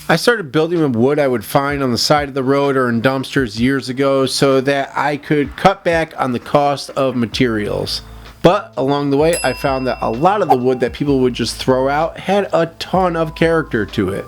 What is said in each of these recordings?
I started building with wood I would find on the side of the road or in dumpsters years ago so that I could cut back on the cost of materials. But along the way I found that a lot of the wood that people would just throw out had a ton of character to it.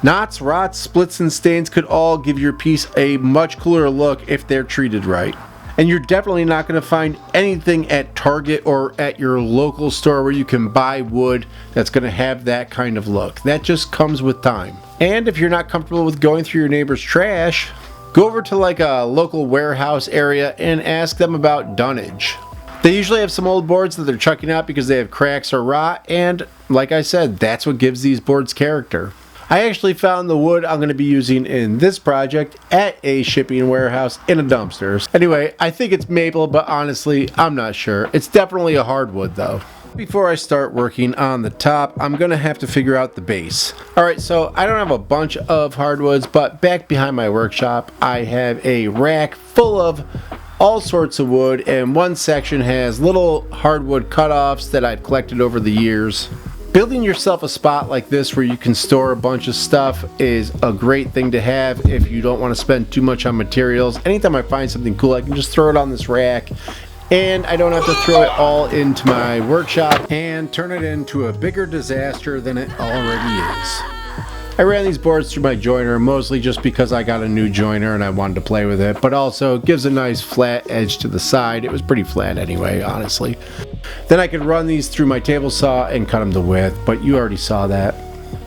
Knots, rots, splits, and stains could all give your piece a much cooler look if they're treated right. And you're definitely not going to find anything at Target or at your local store where you can buy wood that's going to have that kind of look. That just comes with time. And if you're not comfortable with going through your neighbor's trash, go over to like a local warehouse area and ask them about dunnage. They usually have some old boards that they're chucking out because they have cracks or rot, and like I said, that's what gives these boards character. I actually found the wood I'm going to be using in this project at a shipping warehouse in a dumpster. Anyway, I think it's maple, but honestly, I'm not sure. It's definitely a hardwood though. Before I start working on the top, I'm going to have to figure out the base. Alright, so I don't have a bunch of hardwoods, but back behind my workshop, I have a rack full of all sorts of wood, and one section has little hardwood cutoffs that I've collected over the years. Building yourself a spot like this where you can store a bunch of stuff is a great thing to have if you don't want to spend too much on materials. Anytime I find something cool, I can just throw it on this rack and I don't have to throw it all into my workshop and turn it into a bigger disaster than it already is. I ran these boards through my joiner mostly just because I got a new joiner and I wanted to play with it, but also it gives a nice flat edge to the side. It was pretty flat anyway, honestly. Then I could run these through my table saw and cut them to width, but you already saw that.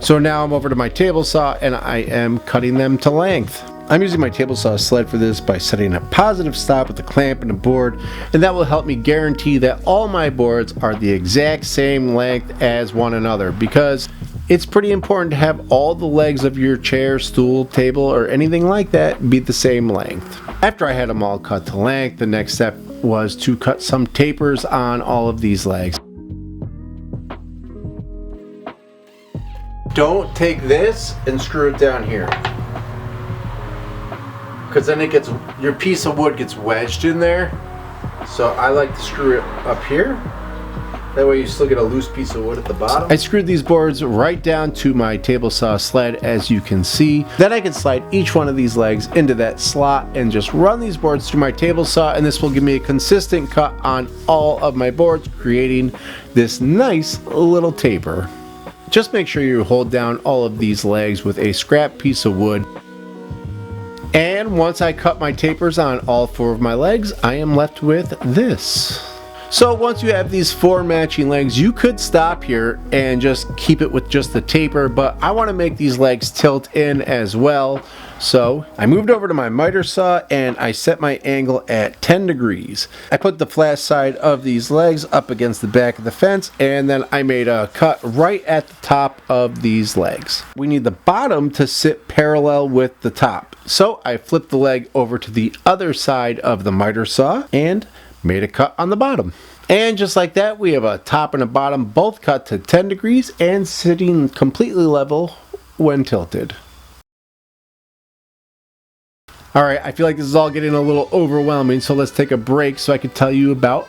So now I'm over to my table saw and I am cutting them to length. I'm using my table saw sled for this by setting a positive stop with the clamp and the board, and that will help me guarantee that all my boards are the exact same length as one another, because it's pretty important to have all the legs of your chair, stool, table, or anything like that be the same length. After I had them all cut to length, the next step was to cut some tapers on all of these legs. Don't take this and screw it down here, because then your piece of wood gets wedged in there. So I like to screw it up here. That way you still get a loose piece of wood at the bottom. I screwed these boards right down to my table saw sled, as you can see. Then I can slide each one of these legs into that slot and just run these boards through my table saw, and this will give me a consistent cut on all of my boards, creating this nice little taper. Just make sure you hold down all of these legs with a scrap piece of wood. And once I cut my tapers on all 4 of my legs, I am left with this. So once you have these 4 matching legs, you could stop here and just keep it with just the taper, but I want to make these legs tilt in as well. So I moved over to my miter saw and I set my angle at 10 degrees. I put the flat side of these legs up against the back of the fence, and then I made a cut right at the top of these legs. We need the bottom to sit parallel with the top. So I flipped the leg over to the other side of the miter saw and made a cut on the bottom. And just like that, we have a top and a bottom both cut to 10 degrees and sitting completely level when tilted. Alright, I feel like this is all getting a little overwhelming, so let's take a break so I can tell you about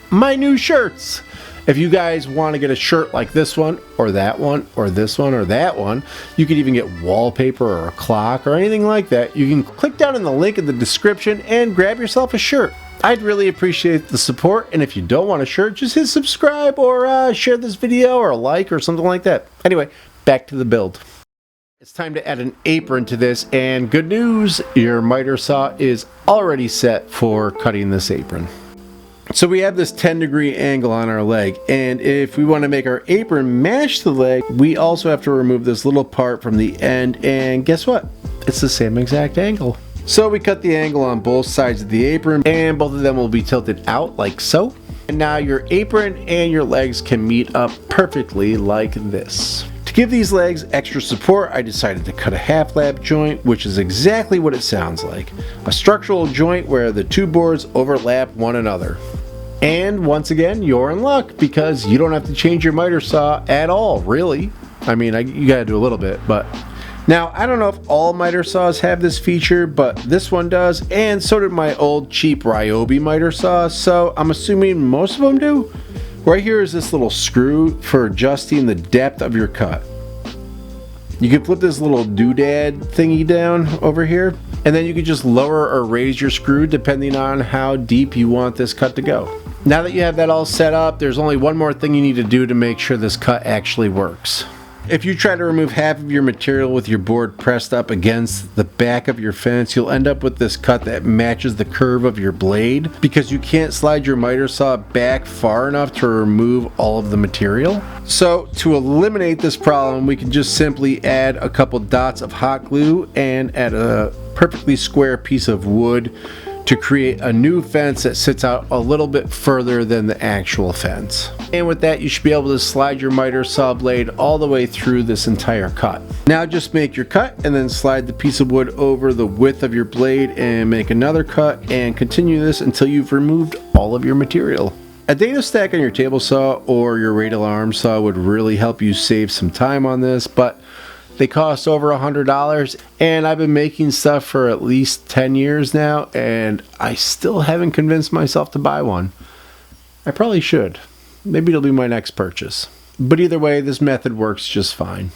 my new shirts. If you guys want to get a shirt like this one, or that one, or this one, or that one, you could even get wallpaper or a clock or anything like that. You can click down in the link in the description and grab yourself a shirt. I'd really appreciate the support, and if you don't want a shirt, just hit subscribe or share this video or like or something like that. Anyway, back to the build. It's time to add an apron to this, and good news, your miter saw is already set for cutting this apron. So we have this 10-degree angle on our leg, and if we want to make our apron match the leg, we also have to remove this little part from the end, and guess what? It's the same exact angle. So we cut the angle on both sides of the apron, and both of them will be tilted out like so. And now your apron and your legs can meet up perfectly like this. To give these legs extra support, I decided to cut a half lap joint, which is exactly what it sounds like. A structural joint where the 2 boards overlap one another. And once again, you're in luck because you don't have to change your miter saw at all, really. I mean, you gotta do a little bit, but... Now, I don't know if all miter saws have this feature, but this one does, and so did my old cheap Ryobi miter saw, so I'm assuming most of them do. Right here is this little screw for adjusting the depth of your cut. You can flip this little doodad thingy down over here, and then you can just lower or raise your screw depending on how deep you want this cut to go. Now that you have that all set up, there's only one more thing you need to do to make sure this cut actually works. If you try to remove half of your material with your board pressed up against the back of your fence, you'll end up with this cut that matches the curve of your blade because you can't slide your miter saw back far enough to remove all of the material. So to eliminate this problem, we can just simply add a couple dots of hot glue and add a perfectly square piece of wood to create a new fence that sits out a little bit further than the actual fence. And with that, you should be able to slide your miter saw blade all the way through this entire cut. Now just make your cut and then slide the piece of wood over the width of your blade and make another cut, and continue this until you've removed all of your material. A dado stack on your table saw or your radial arm saw would really help you save some time on this, but they cost over $100, and I've been making stuff for at least 10 years now, and I still haven't convinced myself to buy one. I probably should. Maybe it'll be my next purchase. But either way, this method works just fine.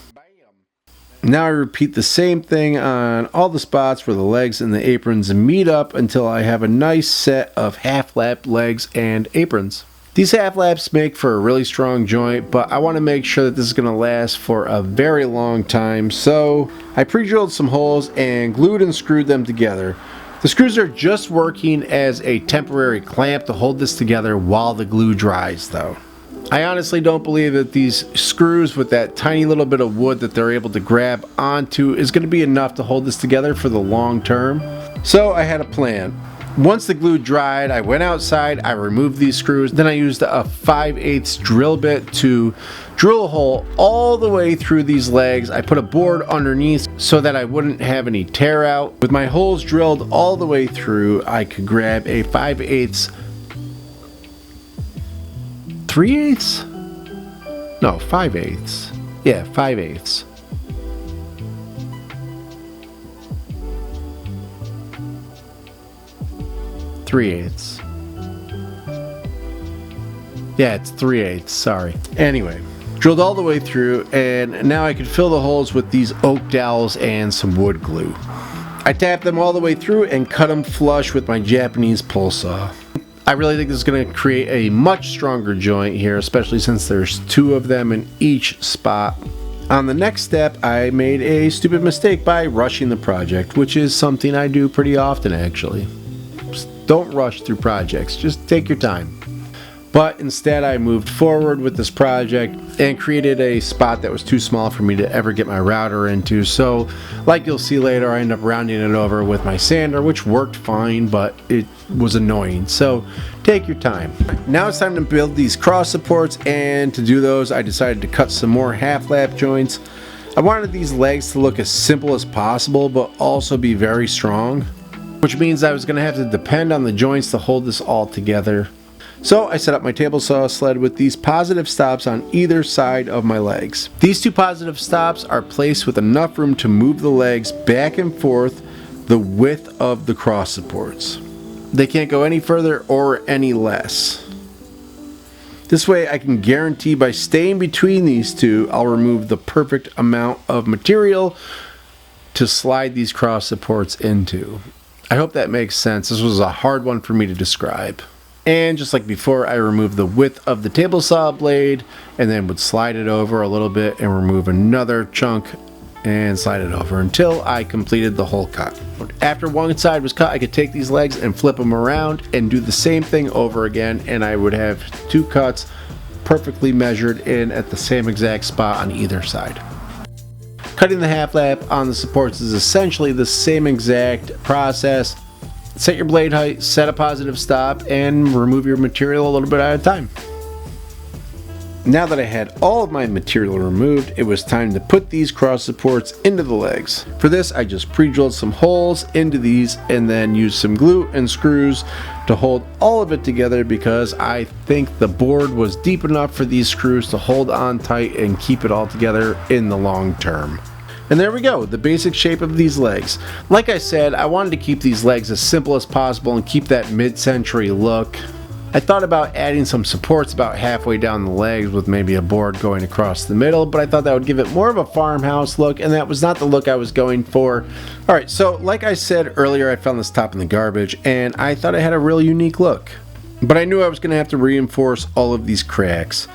Now I repeat the same thing on all the spots where the legs and the aprons meet up until I have a nice set of half-lap legs and aprons. These half laps make for a really strong joint, but I want to make sure that this is going to last for a very long time, so I pre-drilled some holes and glued and screwed them together. The screws are just working as a temporary clamp to hold this together while the glue dries though. I honestly don't believe that these screws with that tiny little bit of wood that they're able to grab onto is going to be enough to hold this together for the long term. So I had a plan. Once the glue dried, I went outside, I removed these screws, then I used a 5/8 drill bit to drill a hole all the way through these legs. I put a board underneath so that I wouldn't have any tear out. With my holes drilled all the way through, I could grab a 5/8, 3/8? No, 5/8. Yeah, 5/8. Three-eighths. Yeah, it's 3/8, sorry. Anyway, drilled all the way through, and now I could fill the holes with these oak dowels and some wood glue. I tapped them all the way through and cut them flush with my Japanese pull saw. I really think this is going to create a much stronger joint here, especially since there's two of them in each spot. On the next step, I made a stupid mistake by rushing the project, which is something I do pretty often actually. Don't rush through projects, just take your time. But instead I moved forward with this project and created a spot that was too small for me to ever get my router into. So like you'll see later, I ended up rounding it over with my sander, which worked fine, but it was annoying. So take your time. Now it's time to build these cross supports, and to do those I decided to cut some more half lap joints. I wanted these legs to look as simple as possible but also be very strong, which means I was going to have to depend on the joints to hold this all together. So I set up my table saw sled with these positive stops on either side of my legs. These two positive stops are placed with enough room to move the legs back and forth the width of the cross supports. They can't go any further or any less. This way I can guarantee by staying between these two, I'll remove the perfect amount of material to slide these cross supports into. I hope that makes sense. This was a hard one for me to describe. And just like before, I removed the width of the table saw blade and then would slide it over a little bit and remove another chunk and slide it over until I completed the whole cut. After one side was cut, I could take these legs and flip them around and do the same thing over again, and I would have two cuts perfectly measured in at the same exact spot on either side. Cutting the half lap on the supports is essentially the same exact process. Set your blade height, set a positive stop, and remove your material a little bit at a time. Now that I had all of my material removed, it was time to put these cross supports into the legs. For this, I just pre-drilled some holes into these and then used some glue and screws to hold all of it together because I think the board was deep enough for these screws to hold on tight and keep it all together in the long term. And there we go, the basic shape of these legs. Like I said, I wanted to keep these legs as simple as possible and keep that mid-century look. I thought about adding some supports about halfway down the legs with maybe a board going across the middle, but I thought that would give it more of a farmhouse look, and that was not the look I was going for. Alright, so like I said earlier, I found this top in the garbage, and I thought it had a real unique look. But I knew I was going to have to reinforce all of these cracks.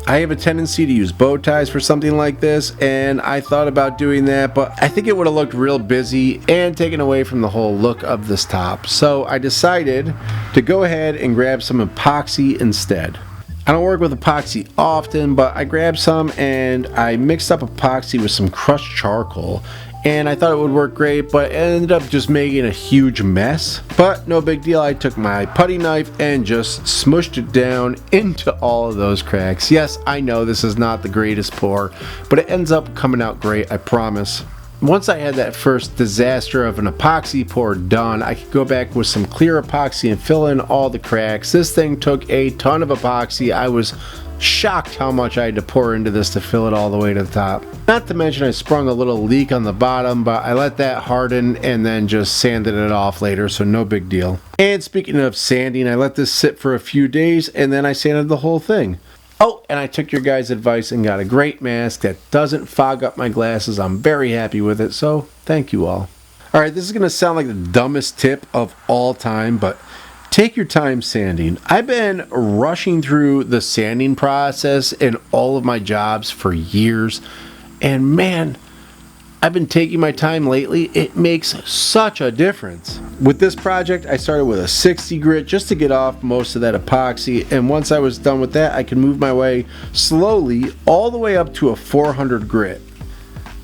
I have a tendency to use bow ties for something like this, and I thought about doing that, but I think it would have looked real busy and taken away from the whole look of this top. So I decided to go ahead and grab some epoxy instead. I don't work with epoxy often, but I grabbed some and I mixed up epoxy with some crushed charcoal. And I thought it would work great, but it ended up just making a huge mess. But no big deal, I took my putty knife and just smushed it down into all of those cracks. Yes, I know this is not the greatest pour, but it ends up coming out great, I promise. Once I had that first disaster of an epoxy pour done, I could go back with some clear epoxy and fill in all the cracks. This thing took a ton of epoxy. I was shocked how much I had to pour into this to fill it all the way to the top. Not to mention I sprung a little leak on the bottom, but I let that harden and then just sanded it off later, so no big deal. And speaking of sanding, I let this sit for a few days and then I sanded the whole thing. Oh, and I took your guys' advice and got a great mask that doesn't fog up my glasses. I'm very happy with it, so thank you all. Alright, this is going to sound like the dumbest tip of all time, but take your time sanding. I've been rushing through the sanding process in all of my jobs for years, and man, I've been taking my time lately. It makes such a difference. With this project, I started with a 60 grit just to get off most of that epoxy, and once I was done with that, I could move my way slowly all the way up to a 400 grit.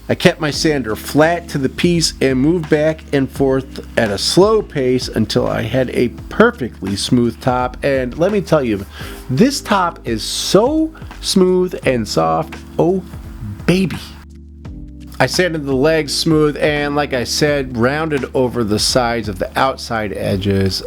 I kept my sander flat to the piece and moved back and forth at a slow pace until I had a perfectly smooth top. And let me tell you, this top is so smooth and soft. Oh, baby. I sanded the legs smooth and, like I said, rounded over the sides of the outside edges.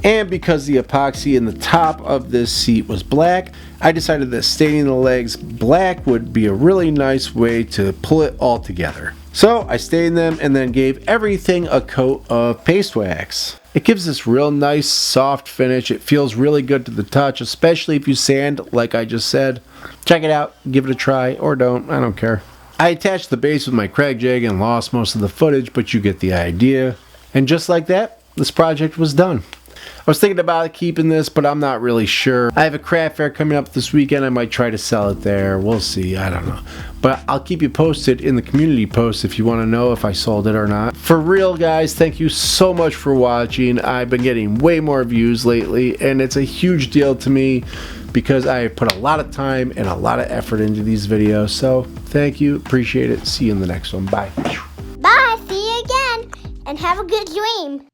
And because the epoxy in the top of this seat was black, I decided that staining the legs black would be a really nice way to pull it all together. So I stained them and then gave everything a coat of paste wax. It gives this real nice soft finish. It feels really good to the touch, especially if you sand like I just said. Check it out, give it a try, or don't, I don't care. I attached the base with my Kreg jig and lost most of the footage, but you get the idea. And just like that, this project was done. I was thinking about keeping this, but I'm not really sure. I have a craft fair coming up this weekend. I might try to sell it there. We'll see. I don't know. But I'll keep you posted in the community post if you want to know if I sold it or not. For real, guys, thank you so much for watching. I've been getting way more views lately, and it's a huge deal to me because I put a lot of time and a lot of effort into these videos. So thank you. Appreciate it. See you in the next one. Bye. Bye. See you again. And have a good dream.